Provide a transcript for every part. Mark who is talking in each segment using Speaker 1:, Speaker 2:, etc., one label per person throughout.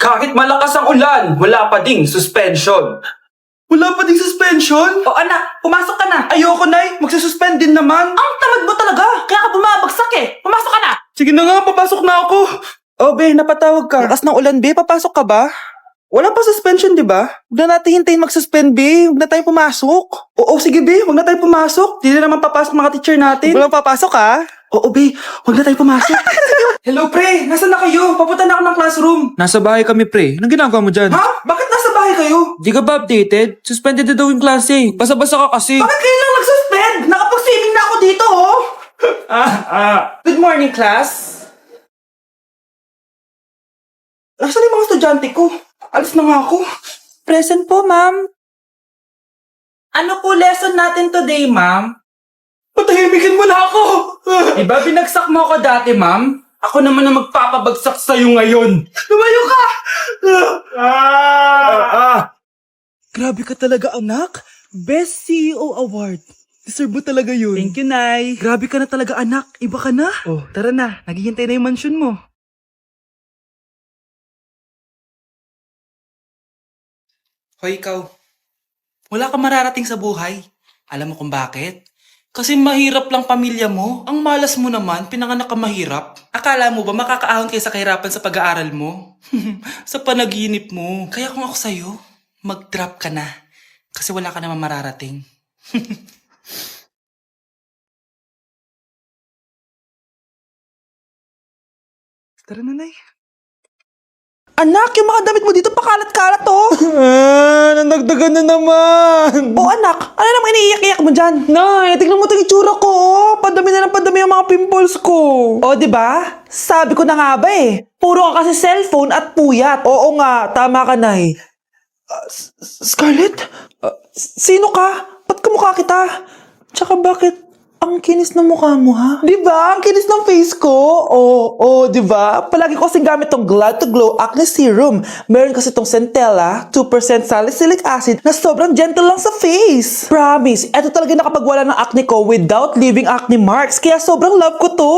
Speaker 1: Kahit malakas ang ulan, wala pa ding suspension. Wala pa ding suspension?
Speaker 2: O anak, pumasok ka na.
Speaker 1: Ayoko, Nay. Magsususpend din naman.
Speaker 2: Ang tamad mo talaga. Kaya ka bumabagsak eh. Pumasok ka na.
Speaker 1: Sige na nga, papasok na ako. Oh, be, napatawag ka. Lakas ng ulan, be. Papasok ka ba? Wala pa suspension, di ba? Huwag na natin hintayin mag-suspend, be. Huwag na tayo pumasok. Oo, sige, be. Huwag na tayo pumasok. Di na naman papasok mga teacher natin. Huwag na papasok, ha? Oo, be. Huwag na tayo pumasok. Hello, pre. Nasaan na kayo? Papunta na ako ng classroom.
Speaker 3: Nasa bahay kami, pre. Anong ginagawa mo dyan?
Speaker 1: Ha? Bakit nasa bahay kayo?
Speaker 3: Di ka ba updated? Suspended na daw yung klase. Basa-basa ka kasi.
Speaker 1: Bakit kayo lang nag-suspend? Nakapag-swimming na ako dito, oh. Good morning, class. Nasaan yung mga estudyante ko? Alis na nga ako.
Speaker 2: Present po, ma'am. Ano po lesson natin today, ma'am?
Speaker 1: Patahimikin mo na ako.
Speaker 2: Diba binagsak mo ako dati, ma'am? Ako naman ang magpapabagsak sa'yo ngayon.
Speaker 1: Lumayo ka! Grabe ka talaga, anak. Best CEO Award. Deserve mo talaga yun.
Speaker 2: Thank you, Nay.
Speaker 1: Grabe ka na talaga, anak. Iba ka na. Oh, tara na. Naghihintay na yung mansion mo.
Speaker 2: Hoy, ikaw. Wala ka mararating sa buhay. Alam mo kung bakit? Kasi mahirap lang pamilya mo. Ang malas mo naman, pinanganak ka mahirap. Akala mo ba makakaahon kayo sa kahirapan sa pag-aaral mo? Sa panaginip mo. Kaya kung ako sa'yo, mag-drop ka na. Kasi wala ka naman mararating.
Speaker 1: Tara na, Nay. Anak, yung mga damit mo dito pakalat-kalat, oh. Nandagdagan na naman. Oh, anak, ano namang iniiyak-iyak mo dyan? Nay, tignan mo itong itsura ko, oh. Padami na ng padami yung mga pimples ko. Oh, di ba? Sabi ko na nga ba eh. Puro ka kasi cellphone at puyat. Oo nga, tama ka, Nay. Scarlett? Sino ka? Ba't kamukha kita? Tsaka bakit ang kinis ng mukha mo, ha? Di ba? Ang kinis ng face ko. Oo, di ba? Palagi ko kasing gamit tong Glad to Glow Acne Serum. Meron kasi tong Centella, 2% salicylic acid na sobrang gentle lang sa face. Promise, eto talaga nakapagwala ng acne ko without leaving acne marks. Kaya sobrang love ko to.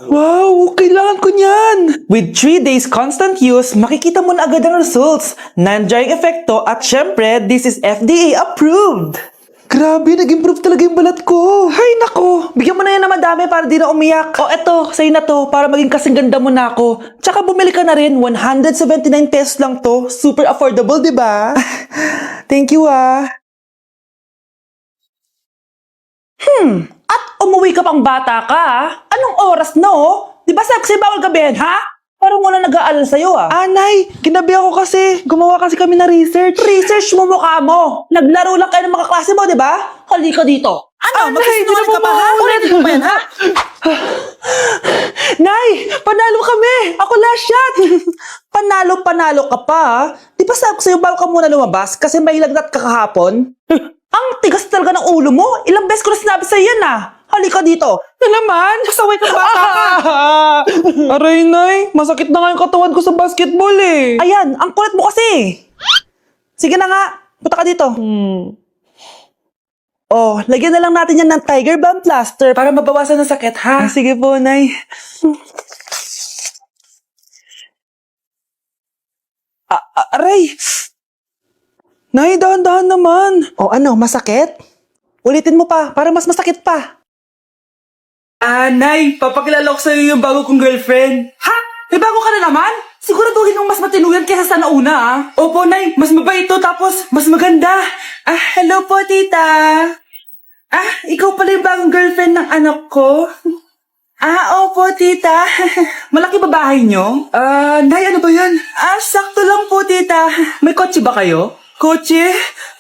Speaker 1: Wow, kailangan ko niyan. With 3 days constant use, makikita mo na agad ang results. Non-drying epekto at syempre, this is FDA approved. Grabe, nag-improve talaga yung balat ko. Hay nako, bigyan mo na yan na madami para di na umiyak. O eto, sa'yo na to, para maging kasing ganda mo na ako. Tsaka bumili ka na rin, 179 pesos lang to. Super affordable, di ba? Thank you, ah. At umuwi ka pang bata ka, ah. Anong oras na, oh? Di ba sexy bawal gabihin, ha? Parang wala nag-aalala sa'yo, ah. Anay, ginabi ako kasi. Gumawa kasi kami na research. Research mo mukha mo. Naglaro lang kayo ng mga klase mo, di ba? Halika dito. Ano? Magsisinungaling ka pa, ha? Ulitin mo ba yan, ha? Nay, panalo kami. Ako last shot. Panalo ka pa, ha? Di ba sabi ko sa'yo bago ka muna lumabas kasi may lagnat ka kahapon? Ang tigas talaga ng ulo mo. Ilang beses ko na sinabi sa'yo yan, ah. Halika dito. Na naman? Kasaway ka ba?
Speaker 3: Aray, Nay. Masakit na nga yung katawan ko sa basketball eh.
Speaker 1: Ayan, ang kulit mo kasi. Sige na nga, punta ka dito. Oh, lagyan na lang natin yan ng Tiger Balm plaster para mabawasan ng sakit, ha? Sige po, Nay. Aray! Nay, dahan-dahan naman. O ano, masakit? Ulitin mo pa, para mas masakit pa.
Speaker 2: Nay, papakilala ko sa'yo yung bago kong girlfriend. Ha? May bago ka na naman? Siguraduhin mong mas matino yan kaysa sa nauna, ah. Opo, Nay. Mas mabait ito, tapos mas maganda. Hello po, tita. Ikaw pala yung bagong girlfriend ng anak ko? Opo, tita. Malaki ba bahay nyo? Nay, ano ba yan? Sakto lang po, tita. May kotse ba kayo? Kotse?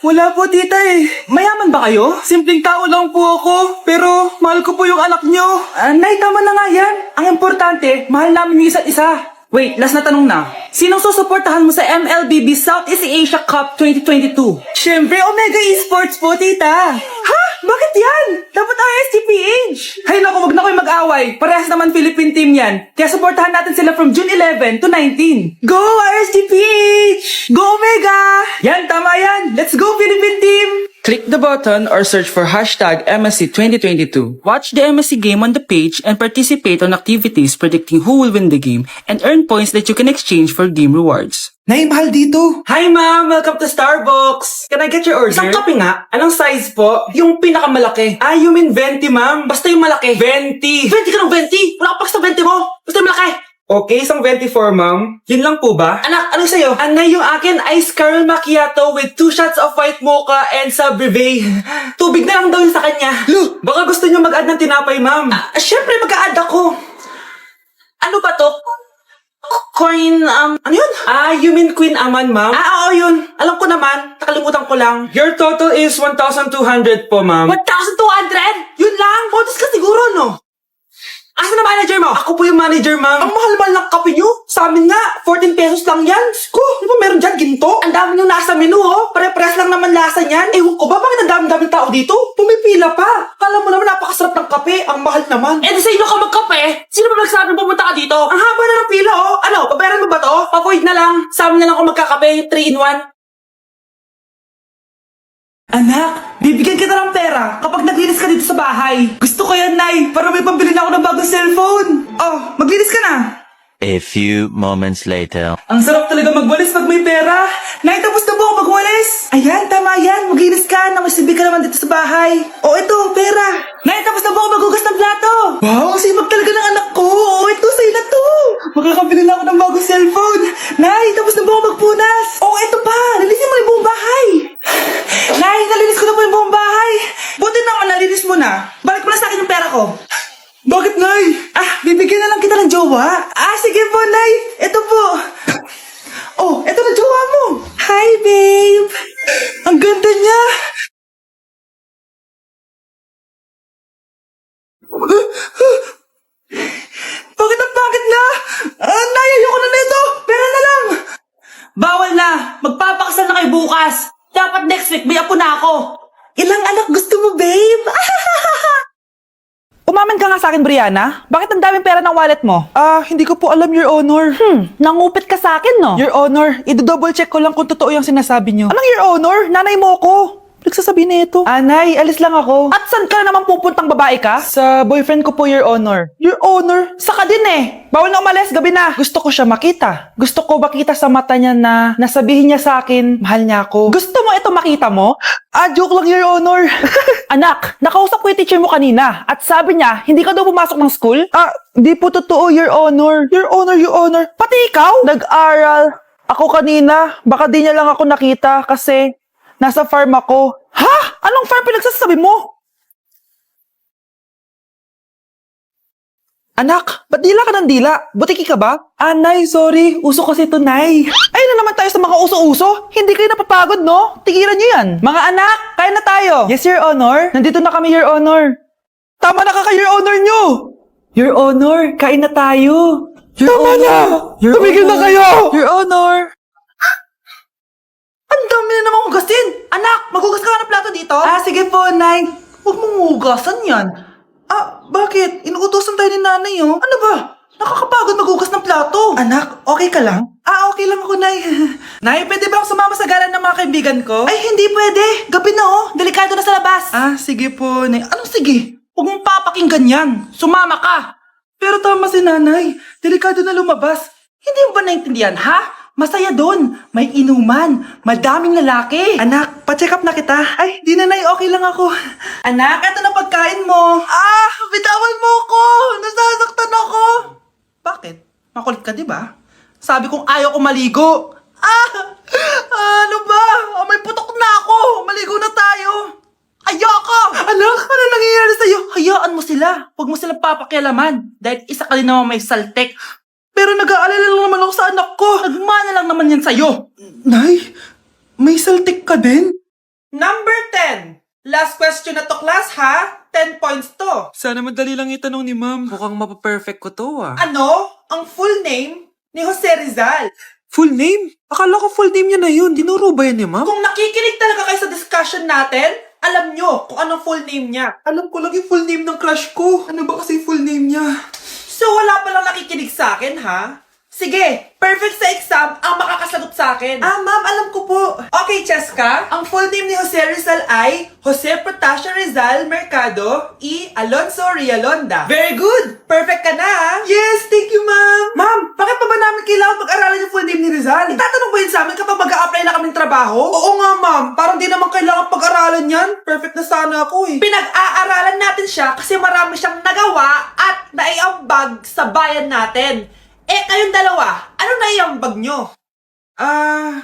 Speaker 2: Wala po, tita eh. Mayaman ba kayo? Simpleng tao lang po ako, pero mahal ko po yung anak nyo. Nay, tama na nga yan. Ang importante, mahal namin yung isa't isa. Wait, last na tanong na. Sinong susuportahan mo sa MLBB Southeast Asia Cup 2022? Siyempre, Omega Esports po, tita. Ha? Bakit yan? Dapat RSTPH. Hay naku, wag na kayo mag-away. Parehas naman Philippine team yan. Kaya supportahan natin sila from June 11 to 19. Go RSTPH! Go Omega! Yan, tama yan. Let's go Philippine team! Click the button or search for hashtag MSC 2022. Watch the MSC game on the page and participate on activities predicting who will win the game and earn points that you can exchange for game rewards.
Speaker 1: Nay, mahal dito.
Speaker 2: Hi ma'am! Welcome to Starbucks! Can I get your order? Isang kape nga? Anong size po? Yung pinakamalaki. Ah, you mean 20 ma'am? Basta yung malaki. 20! 20 ka ng 20? Wala ka pa sa 20 mo! Basta yung malaki! Okay, isang 24 ma'am. Yun lang po ba? Anak, ano sa'yo? Anay, yung akin ice caramel macchiato with 2 shots of white mocha and sa brevet. Tubig na lang daw yun sa kanya. Lu, baka gusto niyo mag-add ng tinapay ma'am. Syempre mag-a-add ako. Ano ba to? Coin, ano yun? Ah, you mean Queen Aman, ma'am? Ah, oo yun. Alam ko naman. Nakalimutan ko lang. Your total is 1,200 po, ma'am. 1,200? Yun lang? Modus ka siguro, no? Asa na manager mo? Ako po yung manager, ma'am. Ang mahal-mahal ng kape nyo. Sa amin nga, 14 pesos lang yan. Sko, di ba meron dyan ginto? Ang dami nyo nasa menu, oh. Pare-pares lang naman lasa niyan. Ewan ko ba, bakit ang dami-daming tao dito? Pumipila pa. Kala mo naman napakasarap ng kape. Ang mahal naman. Eh, di sa inyo ka magkape? Sino ba nagsabi pumunta ka dito? Ang haba na ng pila, oh. Ano, pabayaran mo ba to? Pa-void na lang. Sa amin na lang ako magkakape. 3-in-1. Anak, bibigyan kita ng pera kapag naglinis ka dito sa bahay. Gusto ko yan, Nay, para may pambili na ako ng bagong cellphone. Oh, maglinis ka na.
Speaker 4: A few moments later.
Speaker 2: Ang sarap talaga magwalis pag may pera. Nay, tapos na po ako magwalis. Ayan, tama yan. Maglinis ka na masibig ka naman dito sa bahay. Oh, ito, pera. Nay, tapos na po ako maghugas ng plato. Wow, sibag talaga ng anak ko. Oh, ito, sa'yo na to. Makakabili na ako ng bagong cellphone. Nay, tapos na po ako magpunas. Oh, ito pa. Linisin mo yung buong bahay. Nay, nalinis ko na po yung buong bahay. Buti naman nalinis mo na. Balik mo na sa akin yung pera ko. Bakit, Nay? Ah, bibigyan na lang kita ng jowa. Ah, sige po, Nay. Ito po. Oh, ito na jowa mo. Hi, babe. Ang ganda niya. Bakit ang pangit na? Nay, ayoko na nito. Pera na lang. Bawal na. Magpapakasal na kayo bukas. Dapat next week, may apo na ako. Ilang anak gusto mo, babe?
Speaker 1: Umamin ka nga sa akin, Brianna. Bakit ang daming pera ng wallet mo? Ah, hindi ko po alam, Your Honor.
Speaker 3: Nangupit ka sa akin, no?
Speaker 1: Your Honor, i-double check ko lang kung totoo yung sinasabi niyo. Anong Your Honor? Nanay mo ako. Nagsasabi na ito. Anay, alis lang ako. At saan ka na naman pupuntang babae ka? Sa boyfriend ko po, Your Honor. Your Honor? Saka din eh. Bawal na umalis, gabi na. Gusto ko siya makita. Gusto ko makita sa mata niya na nasabihin niya sa akin, mahal niya ako. Gusto mo ito makita mo? Ah, joke lang, Your Honor.
Speaker 3: Anak, nakausap ko yung teacher mo kanina at sabi niya, hindi ka daw pumasok ng school?
Speaker 1: Ah, di po totoo, Your Honor. Your Honor, Your Honor.
Speaker 3: Pati ikaw?
Speaker 1: Nag-aral. Ako kanina, baka di niya lang ako nakita kasi nasa farm ako.
Speaker 3: Ha? Anong farm pinagsasabi mo?
Speaker 1: Anak, ba't dila ka ng dila? Butiki ka ba? Ah, Nay, sorry. Uso kasi ito, Nay.
Speaker 3: Ay na naman tayo sa mga uso-uso. Hindi kayo napapagod, no? Tigilan niyo yan.
Speaker 1: Mga anak, kaya na tayo. Yes, Your Honor. Nandito na kami, Your Honor.
Speaker 3: Tama na ka kay Your Honor nyo.
Speaker 1: Your Honor, kain na tayo. Your
Speaker 3: Tama
Speaker 1: Honor.
Speaker 3: na.
Speaker 1: Your
Speaker 3: Tumigil na
Speaker 1: Honor.
Speaker 3: kayo.
Speaker 1: Your Honor.
Speaker 3: Ang dami na namang hugasin. Anak, maghugas ka nga ng plato dito.
Speaker 1: Ah, sige po, Nay.
Speaker 3: Huwag mong hugasan yan.
Speaker 1: Ah, bakit? Inuutosan tayo ni Nanay, oh.
Speaker 3: Ano ba? Nakakapagod maghugas ng plato.
Speaker 1: Anak, okay ka lang? Ah, okay lang ako, Nay. Nay, pwede ba ako sumama sa gala ng mga kaibigan ko?
Speaker 3: Ay, hindi pwede. Gabi na oh. Delikado na sa labas.
Speaker 1: Ah, sige po, Nay.
Speaker 3: Anong sige? Huwag mong papakinggan yan. Sumama ka.
Speaker 1: Pero tama si Nanay. Delikado na lumabas.
Speaker 3: Hindi mo ba naintindihan, ha? Masaya doon. May inuman. Madaming lalaki.
Speaker 1: Anak, pa-check up na kita. Ay, di na, Nay. Okay lang ako. Anak, eto na pagkain mo.
Speaker 3: Ah, bitawan mo ko. Nasasaktan ako.
Speaker 1: Bakit? Makulit ka, di ba? Sabi kong ayaw ko maligo.
Speaker 3: Ano ba? May putok na ako. Maligo na tayo. Ayoko!
Speaker 1: Anak, ano nangyayari sa'yo?
Speaker 3: Hayaan mo sila. Huwag mo silang papakialaman. Dahil isa ka din naman may saltek.
Speaker 1: Pero nag-aalala lang naman ako sa anak ko.
Speaker 3: Nagmana lang naman yan sa'yo.
Speaker 1: Nay, may saltik ka din?
Speaker 2: Number 10. Last question na to, class, ha? 10 points to.
Speaker 1: Sana madali lang itanong ni Ma'am. Mukhang mapaperfect ko to, ah.
Speaker 2: Ano? Ang full name ni Jose Rizal.
Speaker 1: Full name? Akala ko full name niya na yun. Dinuro ba yan ni Ma'am?
Speaker 2: Kung nakikinig talaga kayo sa discussion natin, alam nyo kung anong full name niya.
Speaker 1: Alam ko lang yung full name ng crush ko. Ano ba kasi full name niya?
Speaker 2: So wala palang nakikinig sa akin, ha? Sige, perfect sa exam ang makakasagot sa
Speaker 1: sa akin. Ma'am, alam ko po. Okay, Cheska. Ang full name ni Jose Rizal ay Jose Protasio Rizal Mercado E. Alonso Rialonda. Very good! Perfect ka na,
Speaker 2: Yes, thank you, ma'am. Ma'am, bakit pa ba namin kailangan pag-aralan yung full name ni Rizal? Itatanong ba yun sa amin kapag mag-a-apply na kaming trabaho? Oo nga, ma'am. Parang di naman kailangan pag-aralan yan. Perfect na sana ako eh.
Speaker 1: Pinag-aaralan natin siya kasi marami siyang nagawa at naiambag sa bayan natin. Kayong dalawa, ano naiambag nyo?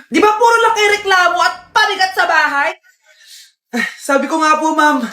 Speaker 1: Di ba puro lang kayo reklamo at panigat sa bahay?
Speaker 2: Sabi ko nga po, ma'am,